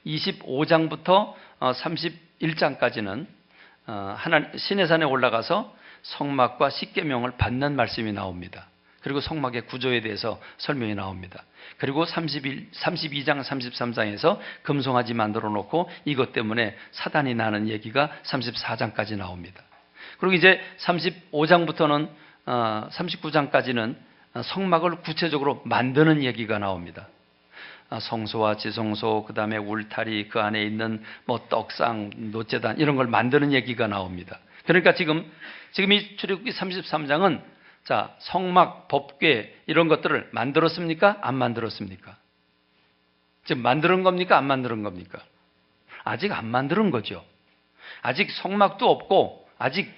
25장부터 31장까지는 시내산에 올라가서 성막과 십계명을 받는 말씀이 나옵니다. 그리고 성막의 구조에 대해서 설명이 나옵니다. 그리고 32장, 33장에서 금송아지 만들어 놓고 이것 때문에 사단이 나는 얘기가 34장까지 나옵니다. 그리고 이제 35장부터는 39장까지는 성막을 구체적으로 만드는 얘기가 나옵니다. 성소와 지성소, 그 다음에 울타리, 그 안에 있는 뭐 떡상, 노제단 이런 걸 만드는 얘기가 나옵니다. 그러니까 지금 이 출애굽기 33장은 자, 성막, 법궤 이런 것들을 만들었습니까? 안 만들었습니까? 지금 만드는 겁니까? 안 만드는 겁니까? 아직 안 만드는 거죠. 아직 성막도 없고 아직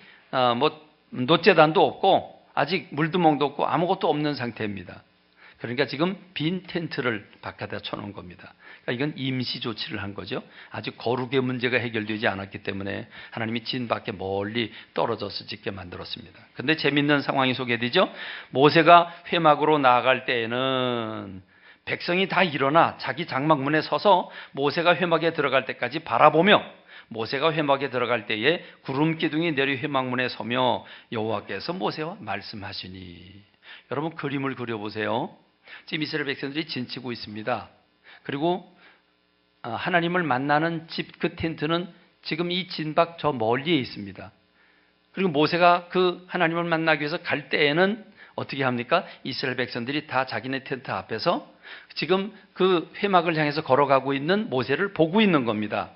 놋제단도 없고 아직 물두멍도 없고 아무것도 없는 상태입니다. 그러니까 지금 빈 텐트를 바깥에 쳐놓은 겁니다. 그러니까 이건 임시 조치를 한 거죠. 아직 거룩의 문제가 해결되지 않았기 때문에 하나님이 진 밖에 멀리 떨어져서 짓게 만들었습니다. 그런데 재밌는 상황이 소개되죠. 모세가 회막으로 나아갈 때에는 백성이 다 일어나 자기 장막문에 서서 모세가 회막에 들어갈 때까지 바라보며 모세가 회막에 들어갈 때에 구름 기둥이 내려 회막문에 서며 여호와께서 모세와 말씀하시니. 여러분 그림을 그려보세요. 지금 이스라엘 백성들이 진치고 있습니다. 그리고 하나님을 만나는 집 그 텐트는 지금 이 진밖 저 멀리에 있습니다. 그리고 모세가 그 하나님을 만나기 위해서 갈 때에는 어떻게 합니까? 이스라엘 백성들이 다 자기네 텐트 앞에서 지금 그 회막을 향해서 걸어가고 있는 모세를 보고 있는 겁니다.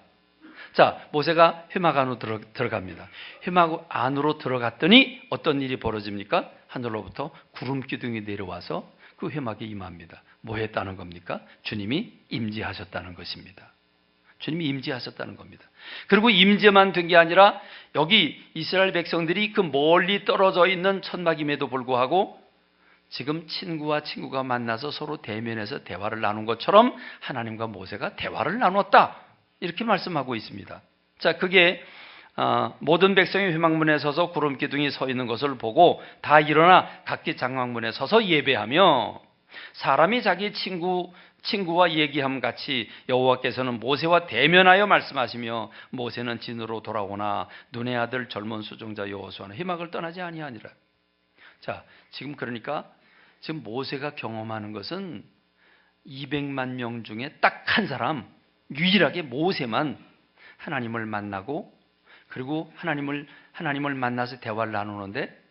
자, 모세가 회막 안으로 들어갑니다. 회막 안으로 들어갔더니 어떤 일이 벌어집니까? 하늘로부터 구름 기둥이 내려와서 그 회막에 임합니다. 뭐 했다는 겁니까? 주님이 임재하셨다는 것입니다. 주님이 임재하셨다는 겁니다. 그리고 임재만 된 게 아니라 여기 이스라엘 백성들이 그 멀리 떨어져 있는 천막임에도 불구하고 지금 친구와 친구가 만나서 서로 대면해서 대화를 나눈 것처럼 하나님과 모세가 대화를 나눴다. 이렇게 말씀하고 있습니다. 자, 그게 모든 백성이 회막문에 서서 구름 기둥이 서 있는 것을 보고 다 일어나 각기 장막문에 서서 예배하며 사람이 자기 친구와 얘기함 같이 여호와께서는 모세와 대면하여 말씀하시며 모세는 진으로 돌아오나 눈의 아들 젊은 수종자 여호수아는 회막을 떠나지 아니하니라. 자, 지금 그러니까 지금 모세가 경험하는 것은 200만 명 중에 딱 한 사람, 유일하게 모세만 하나님을 만나고 그리고 하나님을 만나서 대화를 나누는데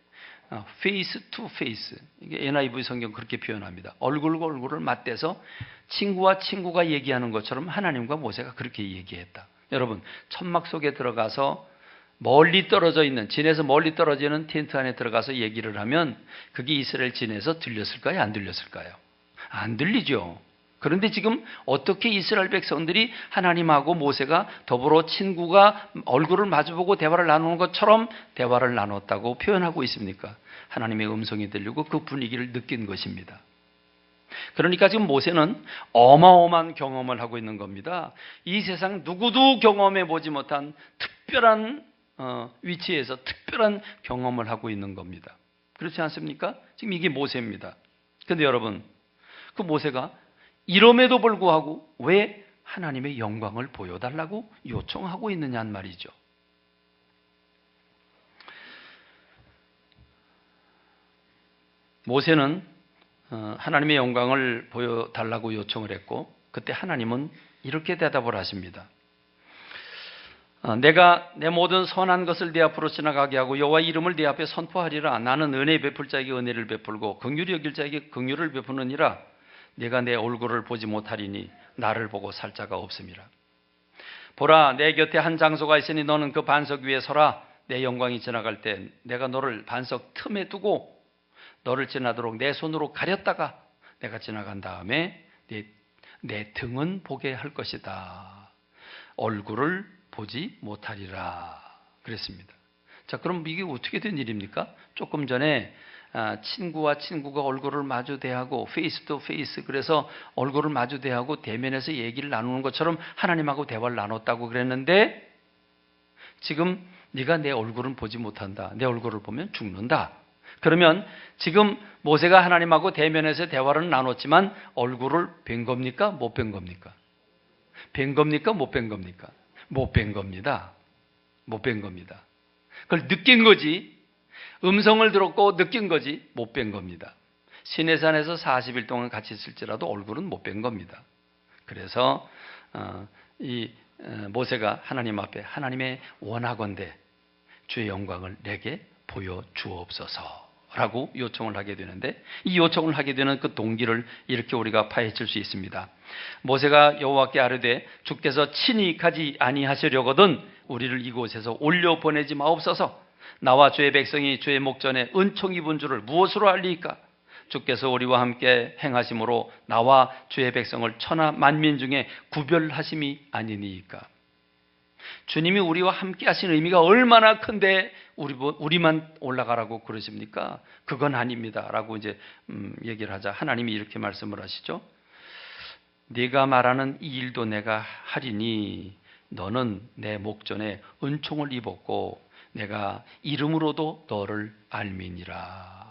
face to face, 이게 NIV 성경 그렇게 표현합니다. 얼굴과 얼굴을 맞대서 친구와 친구가 얘기하는 것처럼 하나님과 모세가 그렇게 얘기했다. 여러분 천막 속에 들어가서 멀리 떨어져 있는 진에서 멀리 떨어지는 텐트 안에 들어가서 얘기를 하면 그게 이스라엘 진에서 들렸을까요? 안 들렸을까요? 안 들리죠. 그런데 지금 어떻게 이스라엘 백성들이 하나님하고 모세가 더불어 친구가 얼굴을 마주보고 대화를 나누는 것처럼 대화를 나눴다고 표현하고 있습니까? 하나님의 음성이 들리고 그 분위기를 느낀 것입니다. 그러니까 지금 모세는 어마어마한 경험을 하고 있는 겁니다. 이 세상 누구도 경험해 보지 못한 특별한 위치에서 특별한 경험을 하고 있는 겁니다. 그렇지 않습니까? 지금 이게 모세입니다. 그런데 여러분, 그 모세가 이럼에도 불구하고 왜 하나님의 영광을 보여달라고 요청하고 있느냐는 말이죠. 모세는 하나님의 영광을 보여달라고 요청을 했고 그때 하나님은 이렇게 대답을 하십니다. 내가 내 모든 선한 것을 네 앞으로 지나가게 하고 여호와 이름을 네 앞에 선포하리라. 나는 은혜 베풀 자에게 은혜를 베풀고 긍휼히 여길 자에게 긍휼을 베푸느니라. 내가 내 얼굴을 보지 못하리니 나를 보고 살 자가 없음이라. 보라, 내 곁에 한 장소가 있으니 너는 그 반석 위에 서라. 내 영광이 지나갈 때 내가 너를 반석 틈에 두고 너를 지나도록 내 손으로 가렸다가 내가 지나간 다음에 내 등은 보게 할 것이다. 얼굴을 보지 못하리라 그랬습니다. 자, 그럼 이게 어떻게 된 일입니까? 조금 전에 친구와 친구가 얼굴을 마주 대하고 페이스 투 페이스, 그래서 얼굴을 마주 대하고 대면에서 얘기를 나누는 것처럼 하나님하고 대화를 나눴다고 그랬는데 지금 네가 내 얼굴은 보지 못한다. 내 얼굴을 보면 죽는다. 그러면 지금 모세가 하나님하고 대면에서 대화를 나눴지만 얼굴을 뵌 겁니까? 못 뵌 겁니까? 뵌 겁니까? 못 뵌 겁니까? 못 뵌 겁니다. 못 뵌 겁니다. 그걸 느낀 거지. 음성을 들었고 느낀 거지 못 뵌 겁니다. 시내산에서 40일 동안 같이 있을지라도 얼굴은 못 뵌 겁니다. 그래서 모세가 하나님 앞에 하나님의 원하건대 주의 영광을 내게 보여주옵소서라고 요청을 하게 되는데 이 요청을 하게 되는 그 동기를 이렇게 우리가 파헤칠 수 있습니다. 모세가 여호와께 아뢰되 주께서 친히 가지 아니하시려거든 우리를 이곳에서 올려 보내지 마옵소서. 나와 주의 백성이 주의 목전에 은총 입은 줄을 무엇으로 알리까? 주께서 우리와 함께 행하심으로 나와 주의 백성을 천하 만민 중에 구별하심이 아니니까. 주님이 우리와 함께 하신 의미가 얼마나 큰데 우리만 올라가라고 그러십니까? 그건 아닙니다 라고 이제 얘기를 하자 하나님이 이렇게 말씀을 하시죠. 네가 말하는 이 일도 내가 하리니 너는 내 목전에 은총을 입었고 내가 이름으로도 너를 알미니라.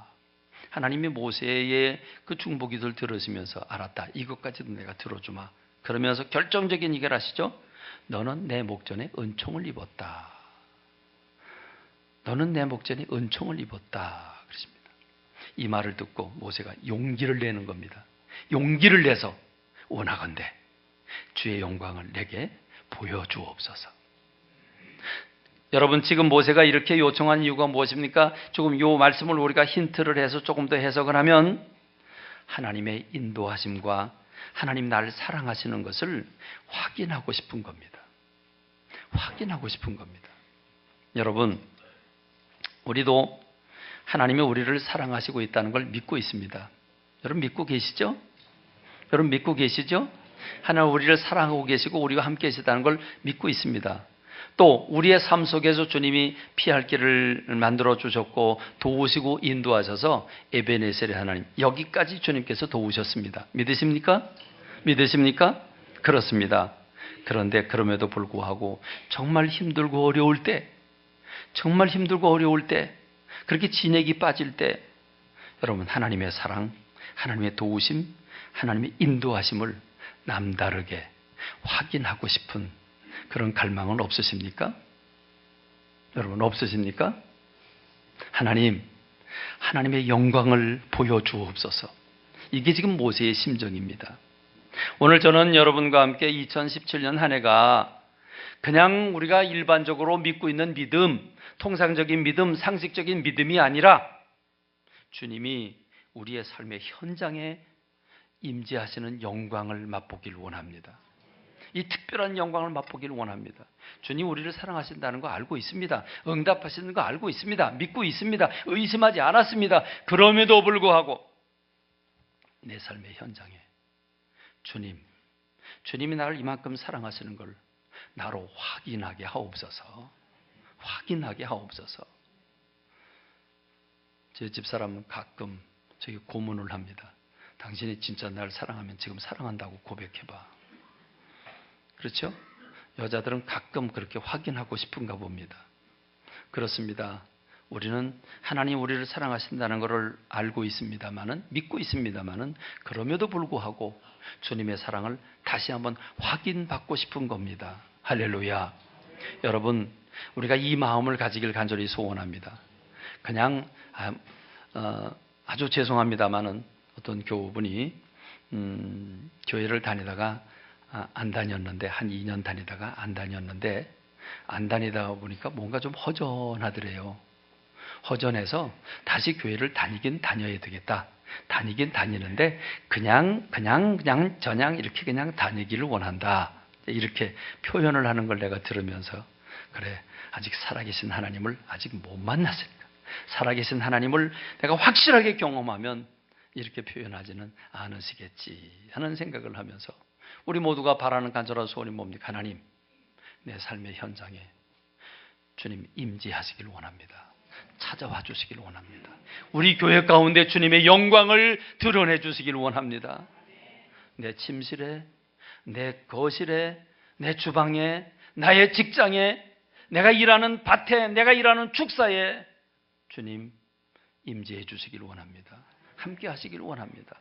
하나님이 모세의 그 중보기도를 들으시면서 알았다. 이것까지도 내가 들어주마. 그러면서 결정적인 얘기를 하시죠. 너는 내 목전에 은총을 입었다. 너는 내 목전에 은총을 입었다. 그러십니다. 이 말을 듣고 모세가 용기를 내는 겁니다. 용기를 내서 원하건대 주의 영광을 내게 보여주옵소서. 여러분, 지금 모세가 이렇게 요청한 이유가 무엇입니까? 조금 이 말씀을 우리가 힌트를 해서 조금 더 해석을 하면 하나님의 인도하심과 하나님 나를 사랑하시는 것을 확인하고 싶은 겁니다. 확인하고 싶은 겁니다. 여러분, 우리도 하나님이 우리를 사랑하시고 있다는 걸 믿고 있습니다. 여러분 믿고 계시죠? 여러분 믿고 계시죠? 하나님 우리를 사랑하고 계시고 우리와 함께 계시다는 걸 믿고 있습니다. 또 우리의 삶 속에서 주님이 피할 길을 만들어 주셨고 도우시고 인도하셔서 에베네셀의 하나님, 여기까지 주님께서 도우셨습니다. 믿으십니까? 믿으십니까? 그렇습니다. 그런데 그럼에도 불구하고 정말 힘들고 어려울 때, 정말 힘들고 어려울 때, 그렇게 진액이 빠질 때 여러분 하나님의 사랑, 하나님의 도우심, 하나님의 인도하심을 남다르게 확인하고 싶은 그런 갈망은 없으십니까? 여러분 없으십니까? 하나님의 영광을 보여주옵소서. 이게 지금 모세의 심정입니다. 오늘 저는 여러분과 함께 2017년 한 해가 그냥 우리가 일반적으로 믿고 있는 믿음, 통상적인 믿음, 상식적인 믿음이 아니라 주님이 우리의 삶의 현장에 임재하시는 영광을 맛보기를 원합니다. 이 특별한 영광을 맛보기를 원합니다. 주님 우리를 사랑하신다는 거 알고 있습니다. 응답하시는 거 알고 있습니다. 믿고 있습니다. 의심하지 않았습니다. 그럼에도 불구하고 내 삶의 현장에 주님이 나를 이만큼 사랑하시는 걸 나로 확인하게 하옵소서. 확인하게 하옵소서. 제 집사람은 가끔 저기 고문을 합니다. 당신이 진짜 나를 사랑하면 지금 사랑한다고 고백해봐. 그렇죠? 여자들은 가끔 그렇게 확인하고 싶은가 봅니다. 그렇습니다. 우리는 하나님 우리를 사랑하신다는 것을 알고 있습니다만은, 믿고 있습니다만은, 그럼에도 불구하고 주님의 사랑을 다시 한번 확인받고 싶은 겁니다. 할렐루야. 여러분, 우리가 이 마음을 가지길 간절히 소원합니다. 그냥 아주 죄송합니다만은 어떤 교우분이 교회를 다니다가 안 다녔는데 한 2년 다니다가 안 다녔는데 안 다니다 보니까 뭔가 좀 허전하더래요. 허전해서 다시 교회를 다니긴 다녀야 되겠다. 다니긴 다니는데 그냥 저냥 이렇게 그냥 다니기를 원한다. 이렇게 표현을 하는 걸 내가 들으면서 그래, 아직 살아계신 하나님을 아직 못 만났으니까 살아계신 하나님을 내가 확실하게 경험하면 이렇게 표현하지는 않으시겠지 하는 생각을 하면서 우리 모두가 바라는 간절한 소원이 뭡니까? 하나님, 내 삶의 현장에 주님 임재하시길 원합니다. 찾아와 주시길 원합니다. 우리 교회 가운데 주님의 영광을 드러내 주시길 원합니다. 내 침실에, 내 거실에, 내 주방에, 나의 직장에, 내가 일하는 밭에, 내가 일하는 축사에 주님 임재해 주시길 원합니다. 함께 하시길 원합니다.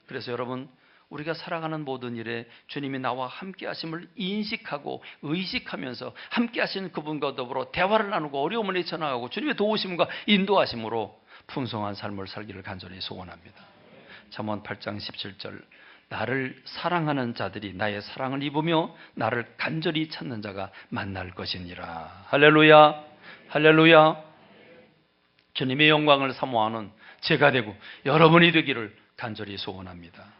그래서 여러분, 우리가 살아가는 모든 일에 주님이 나와 함께 하심을 인식하고 의식하면서 함께 하시는 그분과 더불어 대화를 나누고 어려움을 헤쳐나가고 주님의 도우심과 인도하심으로 풍성한 삶을 살기를 간절히 소원합니다. 잠언 8장 17절, 나를 사랑하는 자들이 나의 사랑을 입으며 나를 간절히 찾는 자가 만날 것이니라. 할렐루야, 할렐루야. 주님의 영광을 사모하는 제가 되고 여러분이 되기를 간절히 소원합니다.